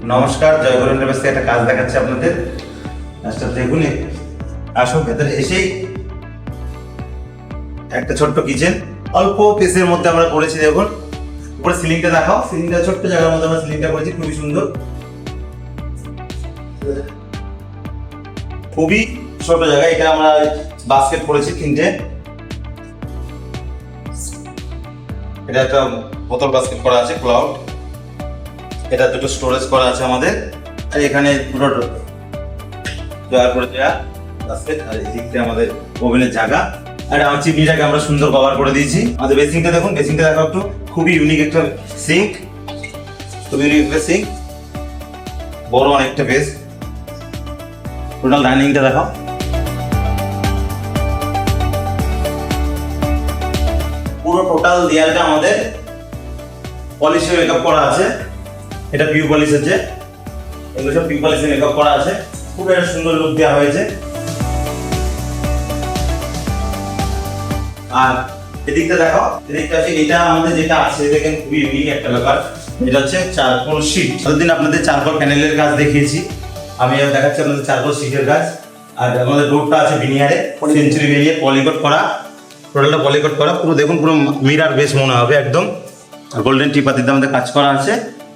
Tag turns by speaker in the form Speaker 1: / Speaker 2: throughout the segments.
Speaker 1: নমস্কার, জয়গুরু ইউনিভার্সিটি একটা কাজ দেখাচ্ছে আপনাদের। কাজটা দেখুন, আসো ভেতরে এসেই একটা ছোট্ট কিচেন, অল্প পেসের মধ্যে আমরা করেছি। দেখুন উপরে সিলিংটা দেখাও, সিলিংটা ছোট্ট জায়গার মধ্যে আমরা সিলিংটা করেছি, খুবই সুন্দর, খুবই ছোট জায়গা। এটা আমরা বাস্কেট করেছি তিনটে, এটা একটা বোতল বাস্কেট করা আছে ক্লাউড, এটা দুটো স্টোরেজ করা আছে আমাদের, আর এখানে পুরো ড্রয়ার করে দেওয়া বাস্কেট, আর এদিক দিয়ে আমাদের ওভেনের জায়গা, আর আমার চিমনিটাকে আমরা সুন্দর কভার করে দিয়েছি। আমাদের বেসিংটা দেখুন, বেসিংটা দেখাও একটু, খুবই ইউনিক একটা সিঙ্ক, খুবই ইউনিক একটা সিঙ্ক, বড় অনেকটা বেস। টোটাল ডাইনিংটা দেখাও, পুরো টোটাল দেয়ালটা আমাদের পলিশে মেকআপ করা আছে। এটা পিউ পলিশ আছে, এগুলো সব পিউ পলিশে মেকআপ করা আছে, খুব একটা সুন্দর লুক দেওয়া হয়েছে। আর এদিকটা দেখো, এদিকটা আছে, এটা আমাদের যেটা আছে দেখেন খুবই ইউনিক একটা ব্যাপার, এটা হচ্ছে চারকোল শীট। প্রতিদিন আপনাদের চারকোল প্যানেলের কাজ দেখিয়েছি, আমি দেখাচ্ছি আপনাদের চারকোল শীটের কাজ। আর আমাদের রোডটা আছে ভিনিয়ারে, সেঞ্চুরি ভেরিয়ে পলিকট করা, টোটালটা পলিকট করা, পুরো দেখুন পুরো মিরার বেশ মনে হবে একদম। আর গোল্ডেন টিপাতিতে আমাদের কাজ করা আছে।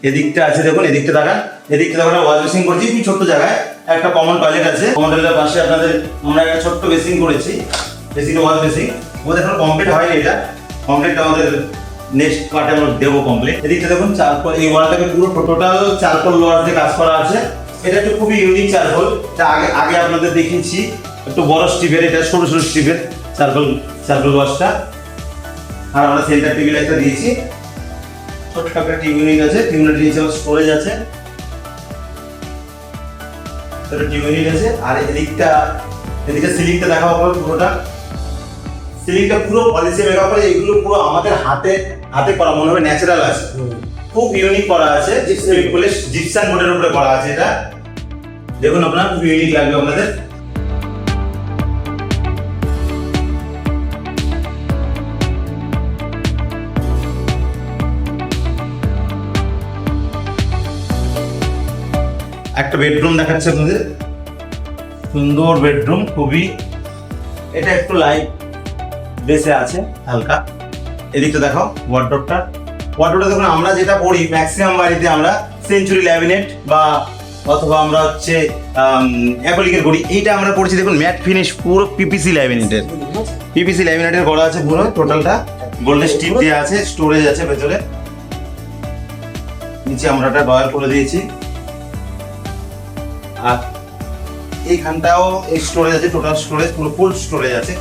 Speaker 1: এদিকটা আছে দেখুন, এদিকটা দেখান, এদিকটা দেখুন ওয়াল বেসিং করেছি খুব ছোট্ট জায়গায়, একটা কমন টয়লেট আছে, কমন টয়লেটের পাশে আপনাদের আমরা একটা ছোট্ট বেসিং করেছি, বেসিং ওয়াল বেসিং, ওদের এখন কমপ্লিট হয়নি, এটা কমপ্লিট আমাদের নেক্সট পার্টে আমরা দেবো কমপ্লিট। এদিকটা দেখুন চারকোল, এই ওয়ালটাকে পুরো টোটাল চারকোল লোহার দিয়ে কাজ করা আছে। এটা একটু খুবই ইউনিক চারকোল, এটা আগে আপনাদের দেখিয়েছি, একটু বড় স্টিপের, এটা সরু সরু স্টিপের চারকোল ওয়াশটা। আর আমরা সেন্টার টেবিল একটা দিয়েছি, ছোট্ট একটা টিউব ইউনিট আছে, টিউব ইউনিট নিচে স্টোরেজ আছে, একটা টিউব ইউনিট আছে। আর এদিকে সিলিংটা দেখা হবে, পুরোটা সিলিংটা পুরো পলিশে মেকআপ করে, এগুলো পুরো আমাদের হাতে করা, মনে হবে ন্যাচারাল আছে, খুব ইউনিক করা আছে, জিপসাম বোর্ডের উপরে করা আছে। এটা দেখুন আপনার খুব ইউনিক লাগবে আপনাদের। একটা বেডরুম দেখাচ্ছে আপনাদের, সুন্দর বেডরুম, খুবই, এটা একটু লাইট বেসে আছে হালকা। এদিকটা দেখো ওয়ার্ডরোবটা দেখুন, আমরা যেটা পড়ি ম্যাক্সিমাম বাড়িতে আমরা সেঞ্চুরি ল্যামিনেট বা অথবা আমরা হচ্ছে অ্যাপলিকের করি, এইটা আমরা পড়ছি দেখুন ম্যাট ফিনিশ, পুরো পিপিসি ল্যামিনেটের করা আছে, পুরো টোটালটা গোল্ডেন স্টিপ দেওয়া আছে, স্টোরেজ আছে ভেতরে, নিচে আমরা একটা ডয়ার করে দিয়েছি। আর এইখানটাও স্টোরেজ আছে, টোটাল স্টোরেজ, পুরো ফুল স্টোরেজ আছে,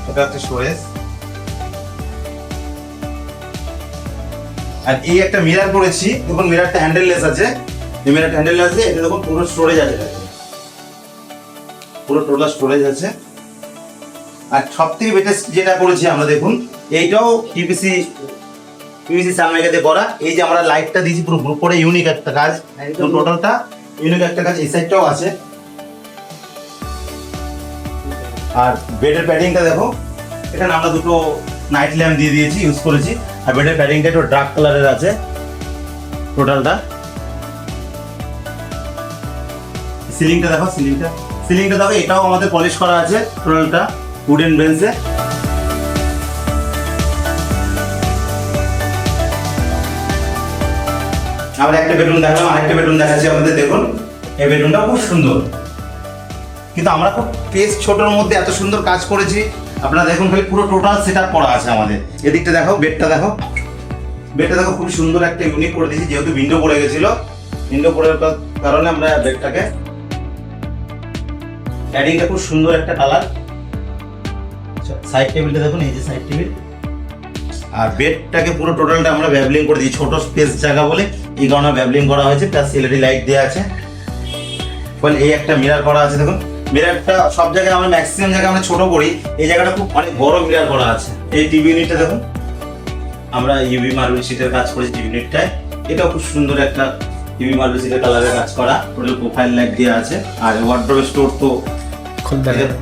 Speaker 1: এটা হচ্ছে স্টোরেজ। আর এই একটা মিরর করেছি দেখুন, মিররটা হ্যান্ডেললেস আছে, এই মিররটা হ্যান্ডেললেস আছে, এটা দেখুন পুরো স্টোরেজ আছে, পুরো টোটাল স্টোরেজ আছে। আর সবথেকে বেটার যেটা করেছি আমরা দেখুন, এইটাও পিপিসি সানমাইকাতে করা, এই যে আমরা লাইটটা দিয়েছি পুরো গ্রুপ করে, ইউনিক একটা কাজ, টোটালটা ইউনিক একটা কাজ। এই সাইডটাও আছে। আর বেডের প্যাডিংটা দেখো, এখানে আমরা দুটো নাইট ল্যাম্প দিয়ে দিয়েছি, ইউজ করেছি। আর বেডের প্যাডিংটা একটু ডার্ক কালারের আছে টোটালটা। সিলিংটা দেখো, সিলিংটা দেখো, এটাও আমাদের পলিশ করা আছে টোটালটা উডেন বেঞ্চে। আমরা একটা বেডরুম দেখালাম, আরেকটা বেডরুম দেখাচ্ছি আমাদের, দেখুন এই বেডরুমটা খুব সুন্দর, কিন্তু আমরা খুব পেস ছোটর মধ্যে এত সুন্দর কাজ করেছি। আপনারা দেখুন খালি পুরো টোটাল সেট আপ করা আছে আমাদের। এদিকটা দেখো, বেডটা দেখো, খুব সুন্দর একটা ইউনিক করে দিয়েছি, যেহেতু উইন্ডো পড়ে গেছিল, উইন্ডো পড়ার কারণে আমরা বেডটাকে, প্যাডিংটা খুব সুন্দর একটা কালার। সাইড টেবিলটা দেখুন, এই যে সাইড টেবিল। আর বেডটাকে পুরো টোটালটা আমরা ব্যাবলিং করে দিই, ছোট স্পেস জায়গা বলে এই কারণে ব্যাবলিং করা হয়েছে, প্লাস এলইডি লাইট দেওয়া আছে। ফলে এই একটা মিরর করা আছে দেখুন, মিররটা সব জায়গায় আমরা ম্যাক্সিমাম জায়গায় আমরা ছোট করি, এই জায়গাটা খুব অনেক বড় মিরর করা আছে। এই টিভি ইউনিটটা দেখুন, আমরা ইউভি মার্বেল শিটের কাজ করেছি টিভি ইউনিটটায়, এটাও খুব সুন্দর একটা ইউভি মার্বেল শিটের কালারের কাজ করা, টোটাল প্রোফাইল লাইট দেওয়া আছে। আর ওয়ার্ড্রোব স্টোর তো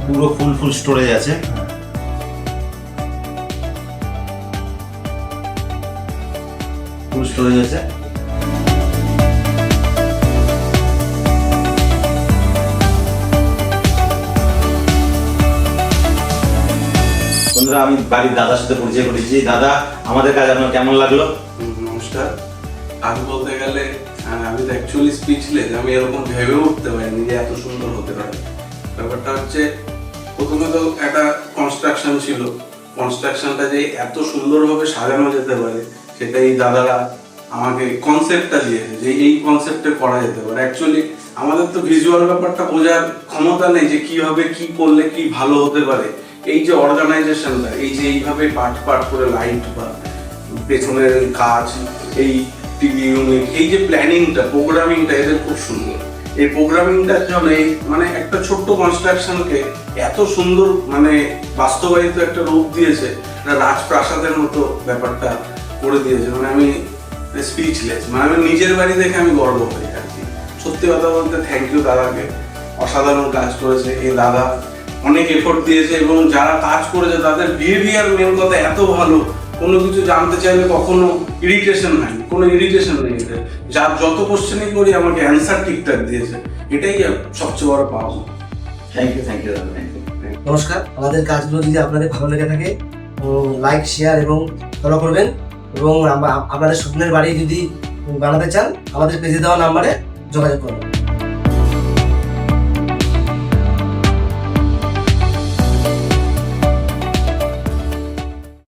Speaker 1: পুরো ফুল স্টোরেজ আছে। ফুল স্টোরেজ আছে। আমি বাড়ির দাদার সাথে পরিচয় করেছি। দাদা, আমাদের কাজ আপনার কেমন লাগলো?
Speaker 2: নমস্কার। কাজ বলতে গেলে আমি তো অ্যাকচুয়ালি স্পিচলেস, আমি এরকম ভেবে উঠতে পারিনি যে এত সুন্দর হতে পারে। ব্যাপারটা হচ্ছে প্রথমে তো একটা কনস্ট্রাকশন ছিল, কনস্ট্রাকশনটা যে এত সুন্দরভাবে সাজানো যেতে পারে সেটাই দাদারা আমাকে কনসেপ্টটা দিয়েছে যে এই কনসেপ্টে করা যেতে পারে। অ্যাকচুয়ালি আমাদের তো ভিজুয়াল ব্যাপারটা বোঝার ক্ষমতা নেই যে কিভাবে কি করলে কি ভালো হতে পারে। এই যে অর্গানাইজেশনটা, এই যে এইভাবে পার্ট পার্ট করে লাইট বা পেছনের কাজ, এই টিভি ইউনিট, এই যে প্ল্যানিংটা, প্রোগ্রামিংটা এদের খুব সুন্দর। এই প্রোগ্রামিংটার জন্য মানে একটা ছোট্ট কনস্ট্রাকশনকে এত সুন্দর মানে বাস্তবায়িত একটা রূপ দিয়েছে, একটা রাজপ্রাসাদের মতো ব্যাপারটা করে দিয়েছে। মানে আমি স্পিচলেস, মানে আমি নিজের বাড়ি দেখে আমি গর্ব হই আর কি। সত্যি কথা বলতে থ্যাংক ইউ দাদাকে, অসাধারণ কাজ করেছে এই দাদা, অনেক এফোর্ট দিয়েছে এবং যারা কাজ করেছে তাদের বিহেভিয়ার মেন কথা এত ভালো, কোনো কিছু জানতে চাইলে কখনো ইরিটেশন নাই, কোনো ইরিটেশন নেই এদের। যার যত কোশ্চেনই করি আমাকে অ্যান্সার ঠিকঠাক দিয়েছে, এটাই সবচেয়ে বড় পাওয়া।
Speaker 1: থ্যাংক ইউ দাদা, থ্যাংক ইউ।
Speaker 3: নমস্কার, আমাদের কাজগুলো যদি আপনাদের ভালো লেগে থাকে লাইক, শেয়ার এবং ফলো করবেন, এবং আপনাদের স্বপ্নের বাড়ি যদি বানাতে চান আমাদের পেজে দেওয়া নাম্বারে যোগাযোগ করবেন।